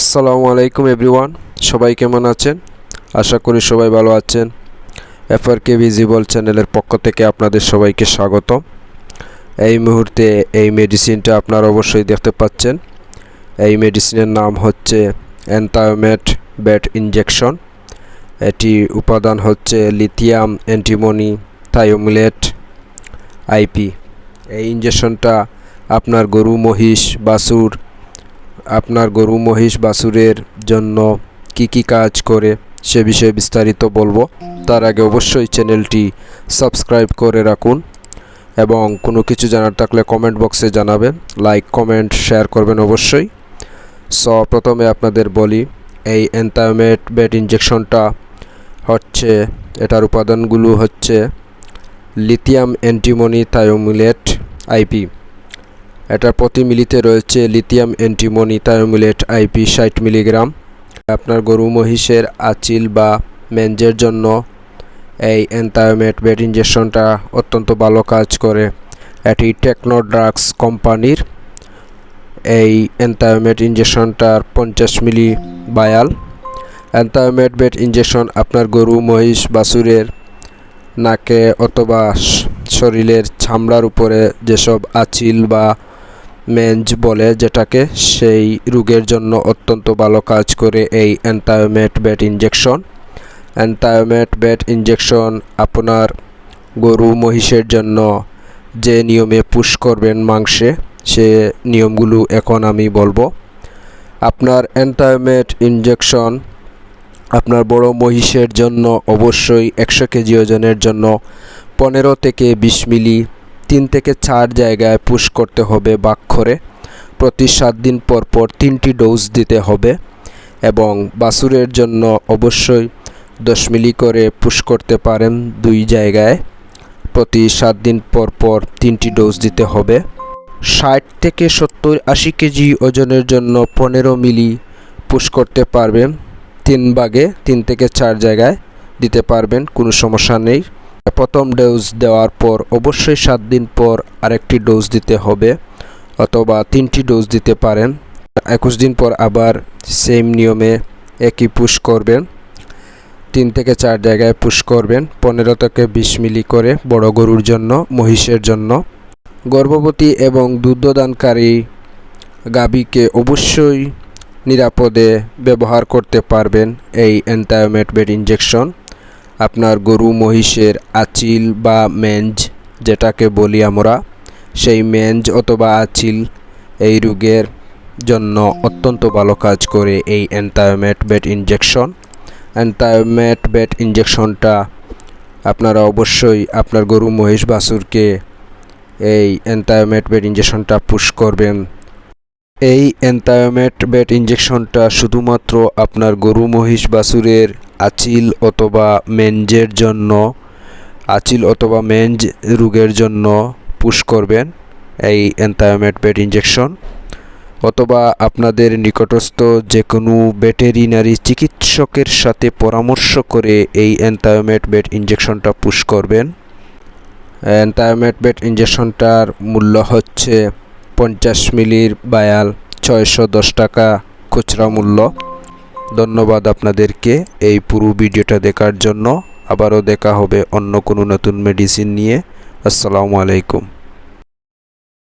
আসসালামু আলাইকুম এভরিওয়ান, সবাই কেমন আছেন? আশা করি সবাই ভালো আছেন। এফআরকে ভিজিবল চ্যানেলের পক্ষ থেকে আপনাদের সবাইকে স্বাগত। এই মুহূর্তে এই মেডিসিনটা আপনারা অবশ্যই দেখতে পাচ্ছেন। এই মেডিসিনের নাম হচ্ছে এনথায়োমেট বেট ইনজেকশন। এটি উপাদান হচ্ছে লিথিয়াম অ্যান্টিমনি থায়োমিলেট আইপি। এই ইনজেকশনটা আপনার গরু মহিষ বাছুরের জন্য কি কাজ করে সে বিষয়ে বিস্তারিত বলবো। তার আগে অবশ্যই চ্যানেলটি সাবস্ক্রাইব করে রাখুন এবং কোনো কিছু জানার থাকলে কমেন্ট বক্সে জানাবেন, লাইক কমেন্ট শেয়ার করবেন অবশ্যই। প্রথমে আপনাদের বলি, এই এনথায়োমেট বেট ইনজেকশনটা হচ্ছে, এটার উপাদানগুলো হচ্ছে লিথিয়াম অ্যান্টিমনি থায়োমিলেট আইপি। এটার প্রতি মিলিতে রয়েছে লিথিয়াম অ্যান্টিমনি থায়োমিলেট আইপি 60 মিলিগ্রাম। আপনার গরু মহিষের আচিল বা মেঞ্জের জন্য এই এনথায়োমেট বেট ইনজেকশনটা অত্যন্ত ভালো কাজ করে। এটি টেকনো ড্রাগস কোম্পানির। এই এনথায়োমেট ইনজেকশনটার 50 মিলি ভায়াল। এনথায়োমেট বেট ইনজেকশন আপনার গরু মহিষ বাছুরের নাকে অথবা শরীরের চামড়ার উপরে যেসব আচিল বা মেঞ্জ বলে যেটাকে, সেই রোগের জন্য অত্যন্ত ভালো কাজ করে এই এনথায়োমেট বেট ইনজেকশন। এনথায়োমেট বেট ইনজেকশন আপনার গরু মহিষের জন্য যে নিয়মে পুশ করবেন মাংসে, সে নিয়মগুলো এখন আমি বলবো। আপনার এনথায়োমেট ইনজেকশন আপনার বড় মহিষের জন্য অবশ্যই 100 কেজি ওজনের জন্য 15 থেকে 20 মিলি 3 থেকে 4 জায়গায় পুশ করতে হবে ভাগ করে। প্রতি 7 দিন পর 3টি ডোজ দিতে হবে এবং বাছুরের জন্য অবশ্যই 10 মিলি করে পুশ করতে পারেন 2 জায়গায়। প্রতি 7 দিন পর 3টি ডোজ দিতে হবে। 60 থেকে 70-80 কেজি ওজনের জন্য 15 মিলি পুশ করতে পারবেন 3 ভাগে, 3 থেকে 4 জায়গায় দিতে পারবেন, কোনো সমস্যা নেই। প্রথম ডোজ দেওয়ার পর অবশ্যই 7 দিন পর আরেকটি ডোজ দিতে হবে অথবা 3টি ডোজ দিতে পারেন। 21 দিন পর আবার সেম নিয়মে একই পুশ করবেন, 3 থেকে 4 জায়গায় পুশ করবেন 15 থেকে 20 মিলি করে বড় গরুর জন্য, মহিষের জন্য। গর্ভবতী এবং দুগ্ধদানকারী গাভীকে অবশ্যই নিরাপদে ব্যবহার করতে পারবেন এই এনথায়োমেট বেট ইনজেকশন। আপনার গরু মহিষের আচিল বা মেঞ্জ যেটাকে বলি আমরা, সেই মেঞ্জ অথবা আচিল এই রোগের জন্য অত্যন্ত ভালো কাজ করে এই এনথায়োমেট বেট ইনজেকশন। এনথায়োমেট বেট ইনজেকশনটা আপনারা অবশ্যই আপনার গরু মহিষ বাছুরকে এই এনথায়োমেট বেট ইনজেকশনটা পুশ করবেন। এই এনথায়োমেট বেট ইনজেকশনটা শুধুমাত্র আপনার গরু মহিষ বাছুরের আচিল অথবা মেঞ্জ রোগের জন্য পুশ করবেন এই এনথায়োমেট বেট ইনজেকশন, অথবা আপনাদের নিকটস্থ যে কোনো ভেটেরিনারি চিকিৎসকের সাথে পরামর্শ করে এই এনথায়োমেট বেট ইনজেকশনটা পুশ করবেন। এনথায়োমেট বেট ইনজেকশনটার মূল্য হচ্ছে 50 মিলির ভায়াল 610 টাকা খুচরা মূল্য। ধন্যবাদ আপনাদেরকে এই পুরো ভিডিওটা দেখার জন্য। আবারও দেখা হবে অন্য কোনো নতুন মেডিসিন নিয়ে। আসসালামু আলাইকুম।